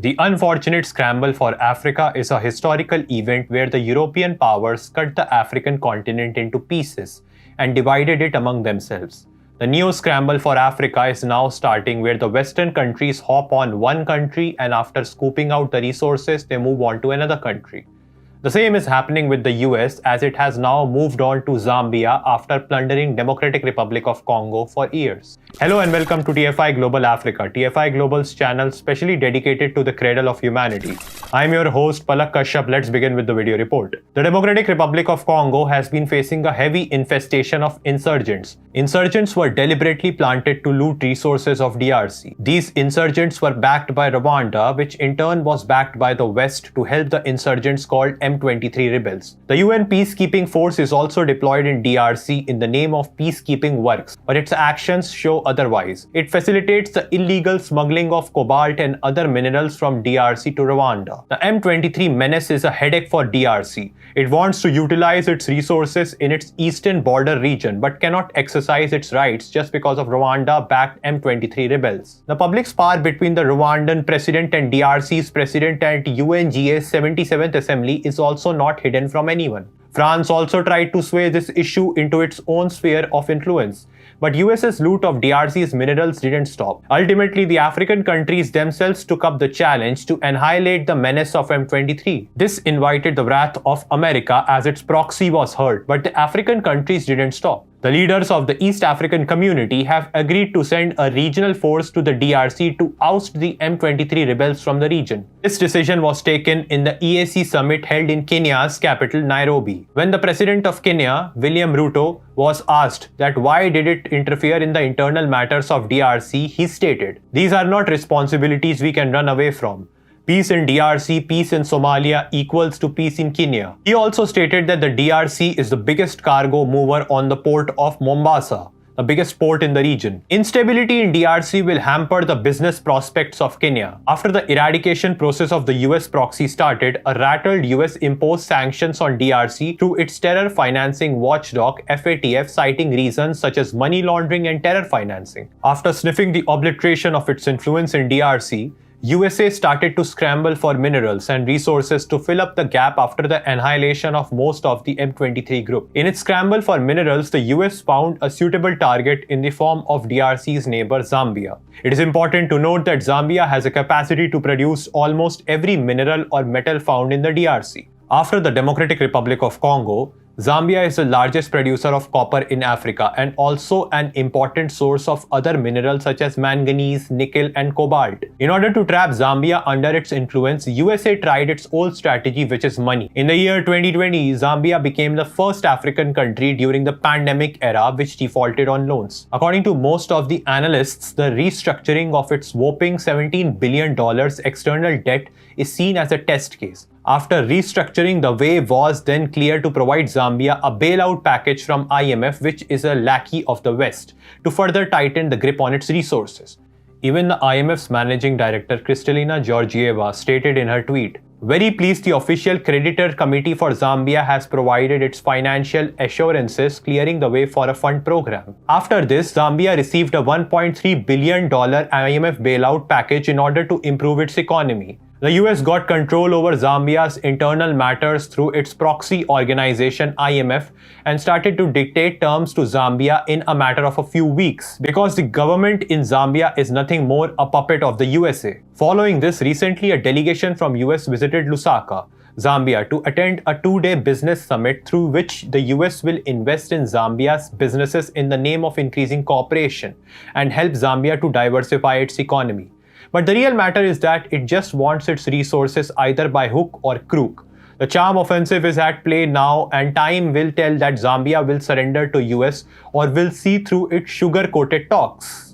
The unfortunate scramble for Africa is a historical event where the European powers cut the African continent into pieces and divided it among themselves. The new scramble for Africa is now starting where the Western countries hop on one country and after scooping out the resources, they move on to another country. The same is happening with the US as it has now moved on to Zambia after plundering Democratic Republic of Congo for years. Hello and welcome to TFI Global Africa, TFI Global's channel specially dedicated to the cradle of humanity. I am your host Palak Kashyap. Let's begin with the video report. The Democratic Republic of Congo has been facing a heavy infestation of insurgents. Insurgents were deliberately planted to loot resources of DRC. These insurgents were backed by Rwanda, which in turn was backed by the West to help the insurgents called M23 rebels. The UN peacekeeping force is also deployed in DRC in the name of peacekeeping works, but its actions show otherwise. It facilitates the illegal smuggling of cobalt and other minerals from DRC to Rwanda. The M23 menace is a headache for DRC. It wants to utilize its resources in its eastern border region but cannot exercise its rights just because of Rwanda-backed M23 rebels. The public spar between the Rwandan president and DRC's president at UNGA's 77th Assembly is also not hidden from anyone. France also tried to sway this issue into its own sphere of influence. But US's loot of DRC's minerals didn't stop. Ultimately, the African countries themselves took up the challenge to annihilate the menace of M23. This invited the wrath of America as its proxy was hurt, but the African countries didn't stop. The leaders of the East African community have agreed to send a regional force to the DRC to oust the M23 rebels from the region. This decision was taken in the EAC summit held in Kenya's capital, Nairobi. When the president of Kenya, William Ruto, was asked that why did it interfere in the internal matters of DRC, he stated, "These are not responsibilities we can run away from. Peace in DRC, peace in Somalia equals to peace in Kenya." He also stated that the DRC is the biggest cargo mover on the port of Mombasa, the biggest port in the region. Instability in DRC will hamper the business prospects of Kenya. After the eradication process of the US proxy started, a rattled US imposed sanctions on DRC through its terror financing watchdog FATF, citing reasons such as money laundering and terror financing. After sniffing the obliteration of its influence in DRC, USA started to scramble for minerals and resources to fill up the gap after the annihilation of most of the M23 group. In its scramble for minerals, the US found a suitable target in the form of DRC's neighbor Zambia. It is important to note that Zambia has a capacity to produce almost every mineral or metal found in the DRC. After the Democratic Republic of Congo, Zambia is the largest producer of copper in Africa and also an important source of other minerals such as manganese, nickel, and cobalt. In order to trap Zambia under its influence, USA tried its old strategy, which is money. In the year 2020, Zambia became the first African country during the pandemic era which defaulted on loans. According to most of the analysts, the restructuring of its whopping $17 billion external debt is seen as a test case. After restructuring, the way was then clear to provide Zambia a bailout package from IMF, which is a lackey of the West, to further tighten the grip on its resources. Even the IMF's managing director Kristalina Georgieva stated in her tweet, "Very pleased the official creditor committee for Zambia has provided its financial assurances, clearing the way for a fund program." After this, Zambia received a $1.3 billion IMF bailout package in order to improve its economy. The US got control over Zambia's internal matters through its proxy organization IMF and started to dictate terms to Zambia in a matter of a few weeks because the government in Zambia is nothing more a puppet of the USA. Following this, recently a delegation from US visited Lusaka, Zambia to attend a two-day business summit through which the US will invest in Zambia's businesses in the name of increasing cooperation and help Zambia to diversify its economy. But the real matter is that it just wants its resources either by hook or crook. The charm offensive is at play now, and time will tell that Zambia will surrender to US or will see through its sugar-coated talks.